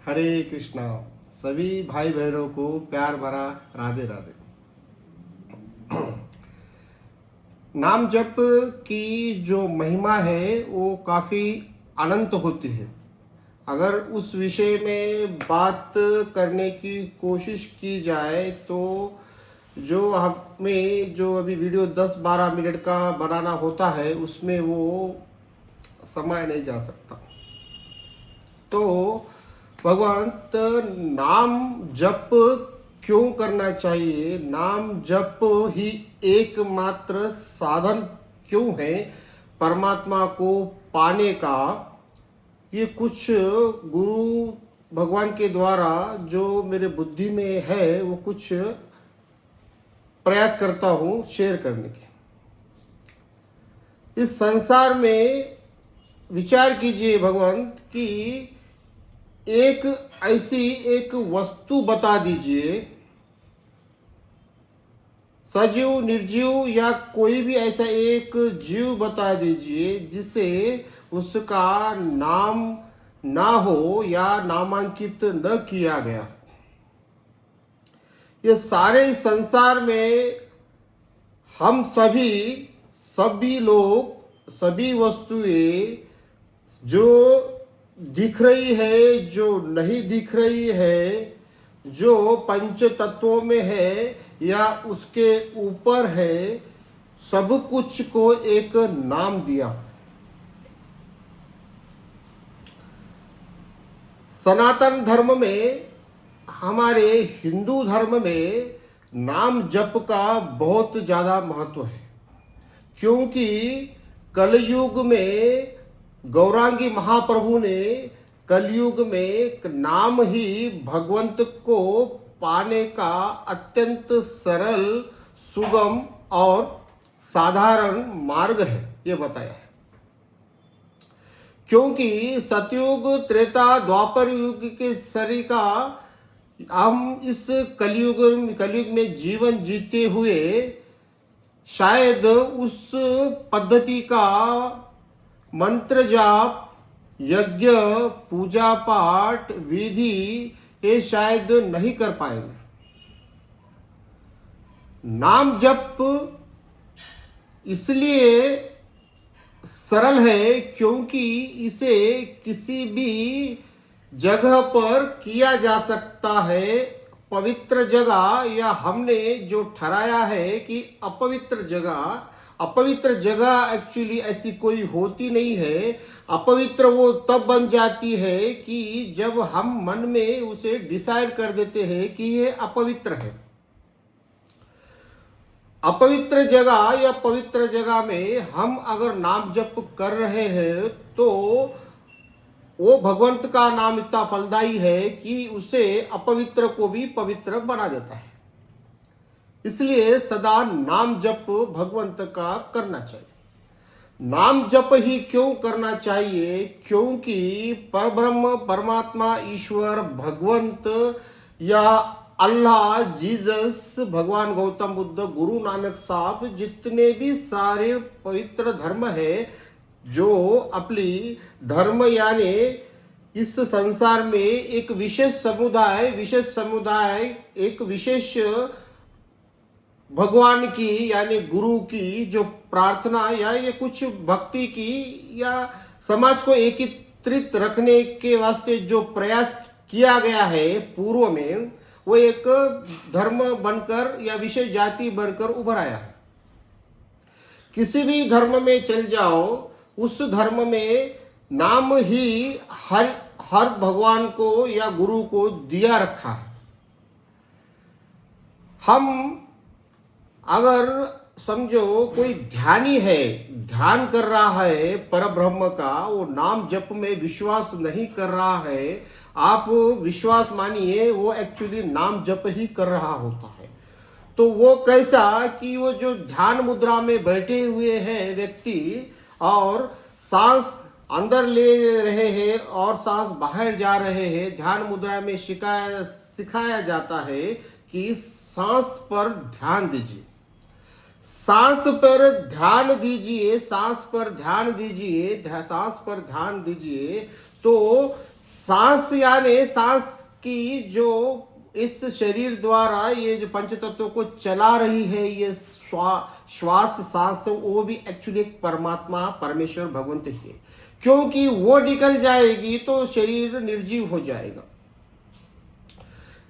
हरे कृष्णा। सभी भाई बहनों को प्यार भरा राधे राधे। नाम जप की जो महिमा है वो काफ़ी अनंत होती है। अगर उस विषय में बात करने की कोशिश की जाए तो जो हमें जो अभी वीडियो 10-12 मिनट का बनाना होता है उसमें वो समय नहीं जा सकता। तो भगवंत नाम जप क्यों करना चाहिए, नाम जप ही एकमात्र साधन क्यों है परमात्मा को पाने का, ये कुछ गुरु भगवान के द्वारा जो मेरे बुद्धि में है वो कुछ प्रयास करता हूँ शेयर करने की। इस संसार में विचार कीजिए भगवंत कि एक ऐसी एक वस्तु बता दीजिए, सजीव निर्जीव या कोई भी ऐसा एक जीव बता दीजिए जिसे उसका नाम ना हो या नामांकित न किया गया। ये सारे संसार में हम सभी लोग, सभी वस्तुएं जो दिख रही है, जो नहीं दिख रही है, जो पंच तत्वों में है या उसके ऊपर है, सब कुछ को एक नाम दिया। सनातन धर्म में, हमारे हिंदू धर्म में नाम जप का बहुत ज़्यादा महत्व है, क्योंकि कलयुग में गौरांगी महाप्रभु ने कलयुग में एक नाम ही भगवंत को पाने का अत्यंत सरल, सुगम और साधारण मार्ग है ये बताया है। क्योंकि सतयुग, त्रेता, द्वापर युग के सरी का हम इस कलयुग में जीवन जीते हुए शायद उस पद्धति का मंत्र जाप, यज्ञ, पूजा पाठ, विधि ये शायद नहीं कर पाएंगे। नाम जप इसलिए सरल है क्योंकि इसे किसी भी जगह पर किया जा सकता है। पवित्र जगह, या हमने जो ठहराया है कि अपवित्र जगह एक्चुअली ऐसी कोई होती नहीं है। अपवित्र वो तब बन जाती है कि जब हम मन में उसे डिसाइड कर देते हैं कि ये अपवित्र है। अपवित्र जगह या पवित्र जगह में हम अगर नाम जप कर रहे हैं तो वो भगवंत का नाम इतना फलदायी है कि उसे अपवित्र को भी पवित्र बना देता है। इसलिए सदा नाम जप भगवंत का करना चाहिए। नाम जप ही क्यों करना चाहिए? क्योंकि परब्रह्म, परमात्मा, ईश्वर, भगवंत या अल्लाह, जीसस, भगवान गौतम बुद्ध, गुरु नानक साहब, जितने भी सारे पवित्र धर्म है, जो अपनी धर्म यानी इस संसार में एक विशेष समुदाय, एक विशेष भगवान की यानी गुरु की जो प्रार्थना या ये कुछ भक्ति की या समाज को एकीकृत रखने के वास्ते जो प्रयास किया गया है पूर्व में, वो एक धर्म बनकर या विशेष जाति बनकर उभर आया है। किसी भी धर्म में चल जाओ, उस धर्म में नाम ही हर भगवान को या गुरु को दिया रखा है। हम अगर समझो कोई ध्यानी है, ध्यान कर रहा है परब्रह्म का, वो नाम जप में विश्वास नहीं कर रहा है, आप विश्वास मानिए वो एक्चुअली नाम जप ही कर रहा होता है। तो वो कैसा कि वो जो ध्यान मुद्रा में बैठे हुए हैं व्यक्ति और सांस अंदर ले रहे हैं और सांस बाहर जा रहे हैं, ध्यान मुद्रा में सिखाया जाता है कि सांस पर ध्यान दीजिए, सांस पर ध्यान दीजिए, सांस पर ध्यान दीजिए, सांस पर ध्यान दीजिए। तो सांस यानी सांस की जो इस शरीर द्वारा ये जो पंच तत्वों को चला रही है, ये श्वास सांस, वो भी एक्चुअली एक परमात्मा परमेश्वर भगवंत ही है। क्योंकि वो निकल जाएगी तो शरीर निर्जीव हो जाएगा।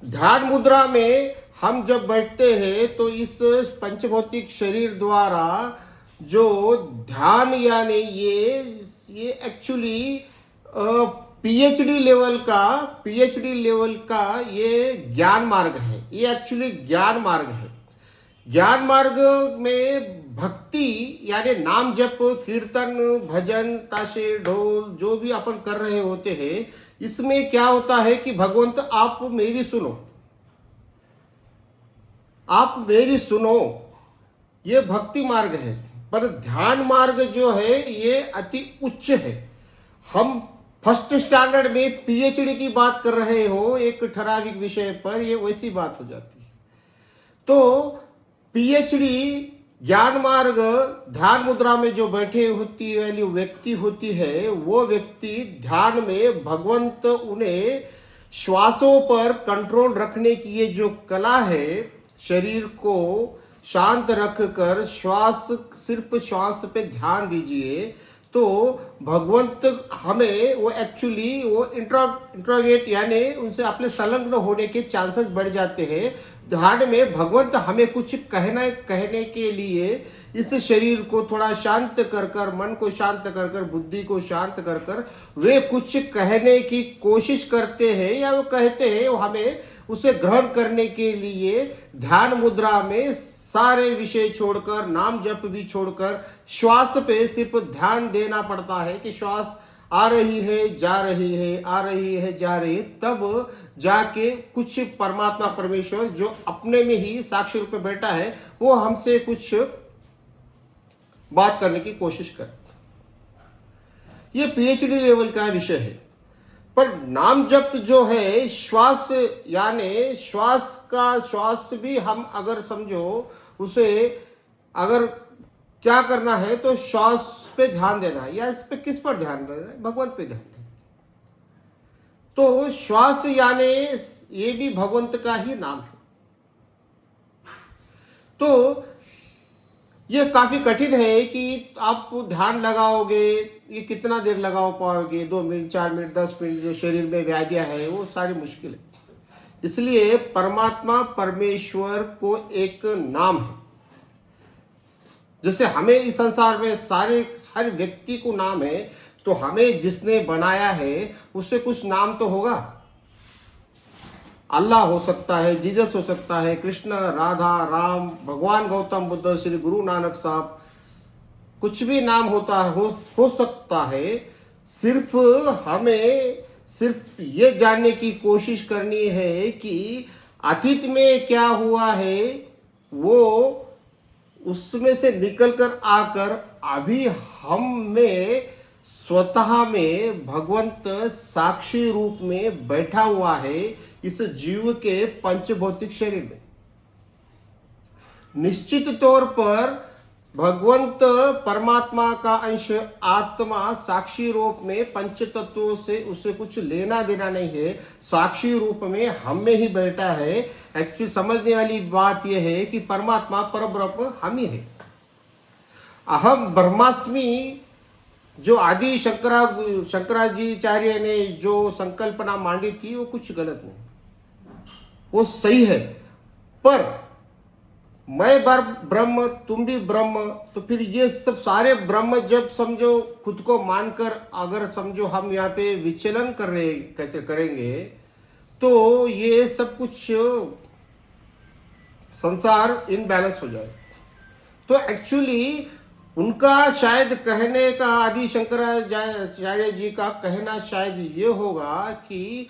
ध्यान मुद्रा में हम जब बैठते हैं तो इस पंचभौतिक शरीर द्वारा जो ध्यान यानी ये एक्चुअली पीएचडी लेवल का ये ज्ञान मार्ग है। ये एक्चुअली ज्ञान मार्ग है। ज्ञान मार्ग में भक्ति यानी नाम जप, कीर्तन, भजन, ताशे, ढोल जो भी अपन कर रहे होते हैं, इसमें क्या होता है कि भगवंत आप मेरी सुनो, आप मेरी सुनो, ये भक्ति मार्ग है। पर ध्यान मार्ग जो है ये अति उच्च है। हम फर्स्ट स्टैंडर्ड में पीएचडी की बात कर रहे हो एक ठराविक विषय पर, ये वैसी बात हो जाती है। तो पीएचडी ज्ञान मार्ग ध्यान मुद्रा में जो बैठे होती वाली व्यक्ति होती है, वो व्यक्ति ध्यान में भगवंत उन्हें श्वासों पर कंट्रोल रखने की ये जो कला है, शरीर को शांत रखकर सिर्फ श्वास पे ध्यान दीजिए, तो भगवंत हमें वो एक्चुअली वो इंट्रोगेट यानी उनसे अपने संलग्न होने के चांसेस बढ़ जाते हैं। ध्यान में भगवंत हमें कुछ कहने के लिए इस शरीर को थोड़ा शांत कर मन को शांत कर बुद्धि को शांत कर वे कुछ कहने की कोशिश करते हैं या वो कहते हैं, वो हमें उसे ग्रहण करने के लिए ध्यान मुद्रा में सारे विषय छोड़कर, नाम जप भी छोड़कर, श्वास पे सिर्फ ध्यान देना पड़ता है कि श्वास आ रही है, जा रही है, आ रही है, जा रही है, तब जाके कुछ परमात्मा परमेश्वर जो अपने में ही साक्षी रूप में बैठा है, वो हमसे कुछ बात करने की कोशिश कर। ये पीएचडी लेवल का विषय है। पर नाम जप जो है श्वास यानी श्वास भी हम अगर समझो उसे अगर क्या करना है तो श्वास पे ध्यान देना है, या इस पे किस पर ध्यान देना है? भगवंत पे ध्यान देना। तो श्वास यानी ये भी भगवंत का ही नाम है। तो ये काफी कठिन है कि आप ध्यान लगाओगे, ये कितना देर लगा पाओगे, 2 मिनट, 4 मिनट, 10 मिनट, जो शरीर में व्याधियां है वो सारी मुश्किल है। इसलिए परमात्मा परमेश्वर को एक नाम है। जैसे हमें इस संसार में हर व्यक्ति को नाम है, तो हमें जिसने बनाया है उससे कुछ नाम तो होगा। अल्लाह हो सकता है, जीसस हो सकता है, कृष्ण, राधा, राम, भगवान गौतम बुद्ध, श्री गुरु नानक साहब, कुछ भी नाम हो सकता है। सिर्फ हमें सिर्फ ये जानने की कोशिश करनी है कि अतीत में क्या हुआ है, वो उसमें से निकलकर आकर अभी हम में स्वतः में भगवंत साक्षी रूप में बैठा हुआ है इस जीव के पंचभौतिक शरीर में। निश्चित तौर पर भगवंत परमात्मा का अंश आत्मा साक्षी रूप में पंच तत्वों से उसे कुछ लेना देना नहीं है, साक्षी रूप में हम में ही बैठा है। एक्चुअली समझने वाली बात यह है कि परमात्मा परब्रह्म हम ही है। अहम ब्रह्मास्मि जो आदि शंकराचार्य ने जो संकल्पना मांडी थी वो कुछ गलत नहीं, वो सही है। पर मैं ब्रह्म, तुम भी ब्रह्म, तो फिर ये सब सारे ब्रह्म जब समझो खुद को मानकर अगर समझो हम यहाँ पे विचलन करेंगे तो ये सब कुछ संसार इनबैलेंस हो जाए। तो एक्चुअली उनका शायद कहने का, आदि शंकराचार्य जी का कहना शायद ये होगा कि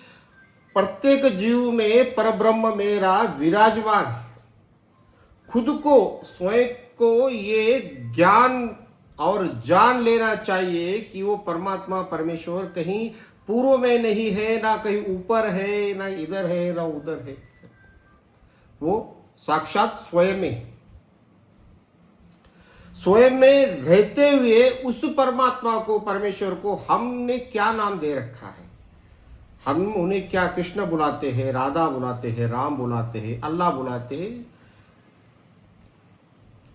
प्रत्येक जीव में परब्रह्म मेरा विराजमान है। खुद को, स्वयं को ये ज्ञान और जान लेना चाहिए कि वो परमात्मा परमेश्वर कहीं पूर्व में नहीं है, ना कहीं ऊपर है, ना इधर है, ना उधर है, वो साक्षात स्वयं में, स्वयं में रहते हुए उस परमात्मा को, परमेश्वर को हमने क्या नाम दे रखा है? हम उन्हें क्या कृष्ण बुलाते हैं, राधा बुलाते हैं, राम बुलाते हैं, अल्लाह बुलाते हैं।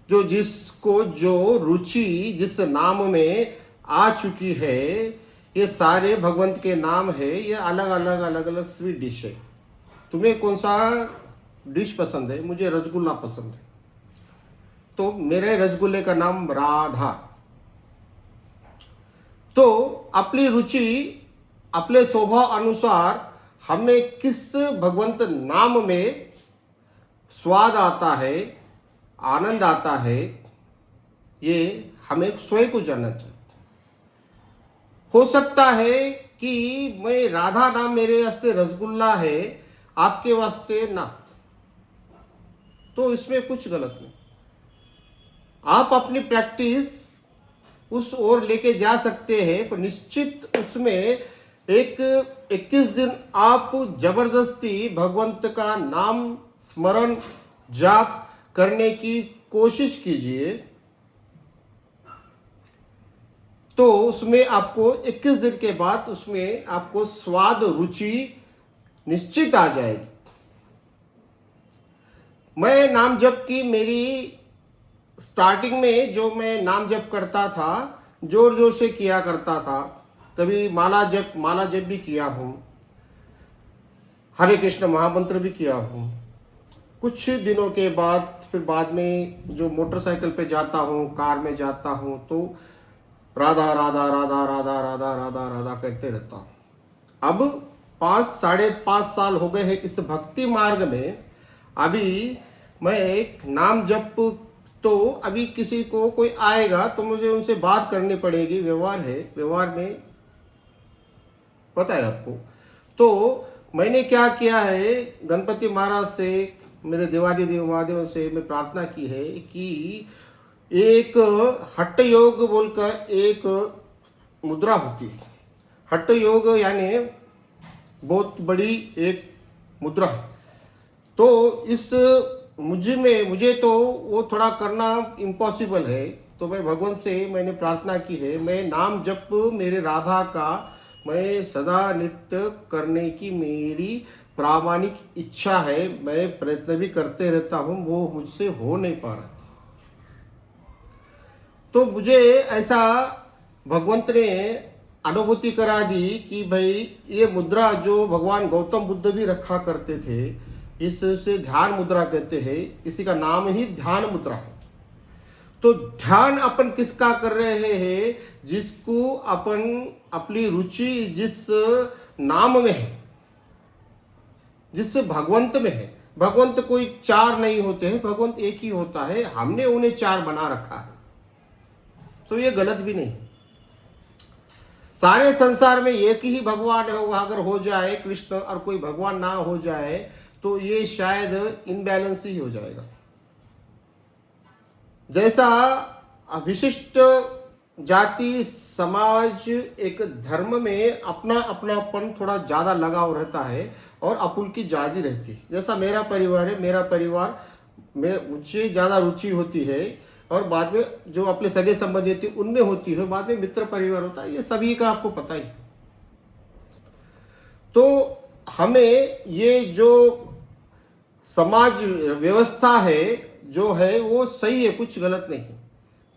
जो जिसको जो रुचि जिस नाम में आ चुकी है, ये सारे भगवंत के नाम है। ये अलग अलग अलग अलग स्वीट डिश है। तुम्हें कौन सा डिश पसंद है? मुझे रसगुल्ला पसंद है, तो मेरे रसगुल्ले का नाम राधा। तो अपनी रुचि अपने स्वभाव अनुसार हमें किस भगवंत नाम में स्वाद आता है, आनंद आता है, ये हमें स्वयं को जानना चाहिए। हो सकता है कि मैं राधा नाम मेरे वास्ते रसगुल्ला है, आपके वास्ते ना, तो इसमें कुछ गलत नहीं। आप अपनी प्रैक्टिस उस ओर लेके जा सकते हैं, पर निश्चित उसमें एक 21 दिन आप जबरदस्ती भगवंत का नाम स्मरण जाप करने की कोशिश कीजिए, तो उसमें आपको 21 दिन के बाद उसमें आपको स्वाद रुचि निश्चित आ जाएगी। मैं नाम जप की मेरी स्टार्टिंग में जो मैं नाम जप करता था, जोर जोर से किया करता था। कभी माला जप भी किया हूँ, हरे कृष्ण महामंत्र भी किया हूँ। कुछ दिनों के बाद फिर बाद में जो मोटरसाइकिल पे जाता हूँ, कार में जाता हूँ, तो राधा राधा राधा राधा राधा राधा राधा करते रहता हूँ। अब 5-5.5 साल हो गए हैं इस भक्ति मार्ग में। अभी मैं एक नाम जप, तो अभी किसी को कोई आएगा तो मुझे उनसे बात करनी पड़ेगी, व्यवहार है, व्यवहार में पता है आपको। तो मैंने क्या किया है, गणपति महाराज से, मेरे देवादी देव महादेव से मैं प्रार्थना की है कि एक हट्ट योग बोलकर एक मुद्रा होती है। हट्ट योग यानी बहुत बड़ी एक मुद्रा है। तो इस मुझे तो वो थोड़ा करना इम्पॉसिबल है। तो मैं भगवान से मैंने प्रार्थना की है, मैं नाम जप मेरे राधा का मैं सदा नित्य करने की मेरी प्रामाणिक इच्छा है। मैं प्रयत्न भी करते रहता हूँ, वो मुझसे हो नहीं पा रहा। तो मुझे ऐसा भगवंत ने अनुभूति करा दी कि भाई ये मुद्रा जो भगवान गौतम बुद्ध भी रखा करते थे, इससे ध्यान मुद्रा कहते हैं, इसी का नाम ही ध्यान मुद्रा है। तो ध्यान अपन किसका कर रहे हैं? जिसको अपन अपनी रुचि जिस नाम में है, जिस भगवंत में है। भगवंत कोई चार नहीं होते हैं, भगवंत एक ही होता है, हमने उन्हें चार बना रखा है, तो ये गलत भी नहीं। सारे संसार में एक ही भगवान अगर हो जाए कृष्ण, और कोई भगवान ना हो जाए, तो ये शायद इनबैलेंस ही हो जाएगा। जैसा विशिष्ट जाति समाज एक धर्म में अपना अपनापन थोड़ा ज़्यादा लगाव रहता है और आपुलकी ज़्यादा रहती है। जैसा मेरा परिवार है, मेरा परिवार में मुझे ज़्यादा रुचि होती है, और बाद में जो अपने सगे संबंधी थे उनमें होती है, बाद में मित्र परिवार होता है, ये सभी का आपको पता ही। तो हमें ये जो समाज व्यवस्था है जो है वो सही है, कुछ गलत नहीं।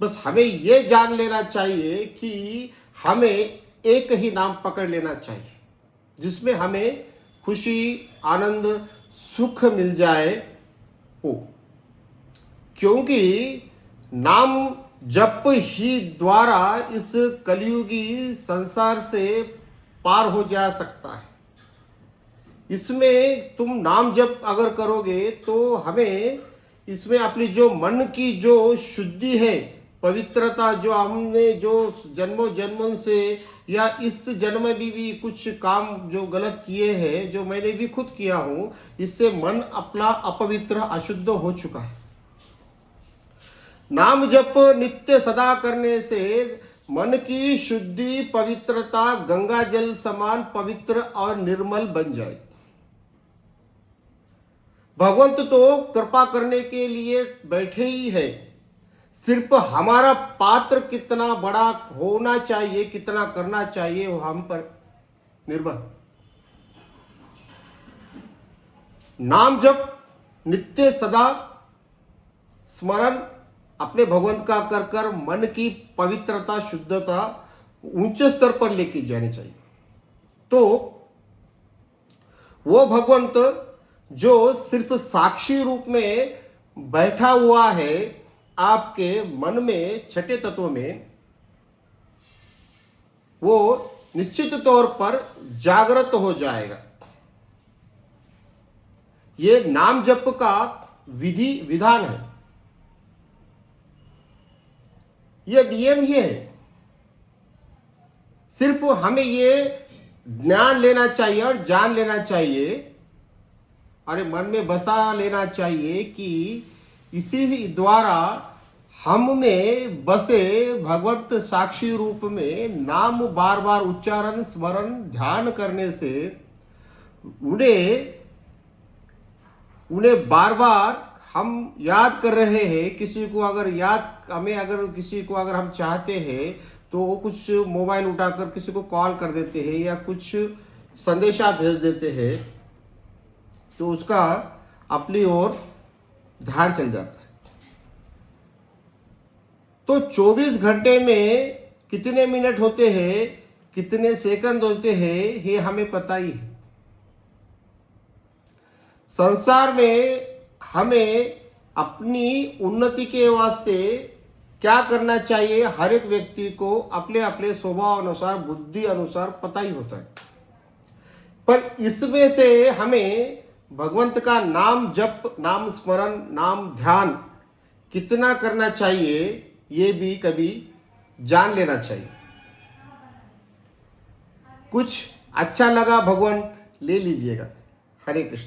बस हमें ये जान लेना चाहिए कि हमें एक ही नाम पकड़ लेना चाहिए जिसमें हमें खुशी, आनंद, सुख मिल जाए हो। क्योंकि नाम जप ही द्वारा इस कलयुगी संसार से पार हो जा सकता है। इसमें तुम नाम जप अगर करोगे तो हमें इसमें अपनी जो मन की जो शुद्धि है, पवित्रता, जो हमने जो जन्मों जन्मों से या इस जन्म में भी कुछ काम जो गलत किए हैं, जो मैंने भी खुद किया हूँ, इससे मन अपना अपवित्र अशुद्ध हो चुका है। नाम जप नित्य सदा करने से मन की शुद्धि, पवित्रता गंगा जल समान पवित्र और निर्मल बन जाए। भगवंत तो कृपा करने के लिए बैठे ही है, सिर्फ हमारा पात्र कितना बड़ा होना चाहिए, कितना करना चाहिए, वो हम पर निर्भर। नाम जप नित्य सदा स्मरण अपने भगवंत का कर कर मन की पवित्रता शुद्धता ऊंचे स्तर पर लेके जानी चाहिए। तो वो भगवंत जो सिर्फ साक्षी रूप में बैठा हुआ है आपके मन में छठे तत्व में, वो निश्चित तौर पर जागृत हो जाएगा। ये नाम जप का विधि विधान है, यह नियम ही है। सिर्फ हमें ये ज्ञान लेना चाहिए और जान लेना चाहिए, अरे मन में बसा लेना चाहिए कि इसी द्वारा हम में बसे भगवत साक्षी रूप में नाम बार बार उच्चारण स्मरण ध्यान करने से उन्हें बार बार हम याद कर रहे हैं। किसी को अगर किसी को अगर हम चाहते हैं तो कुछ मोबाइल उठाकर किसी को कॉल कर देते हैं या कुछ संदेशा भेज देते हैं, तो उसका अपनी ओर ध्यान चल जाता है। तो 24 घंटे में कितने मिनट होते हैं, कितने सेकंड होते हैं, ये हमें पता ही है। संसार में हमें अपनी उन्नति के वास्ते क्या करना चाहिए, हर एक व्यक्ति को अपने अपने स्वभाव अनुसार बुद्धि अनुसार पता ही होता है। पर इसमें से हमें भगवंत का नाम जप, नाम स्मरण, नाम ध्यान कितना करना चाहिए, ये भी कभी जान लेना चाहिए। कुछ अच्छा लगा भगवंत ले लीजिएगा। हरे कृष्ण।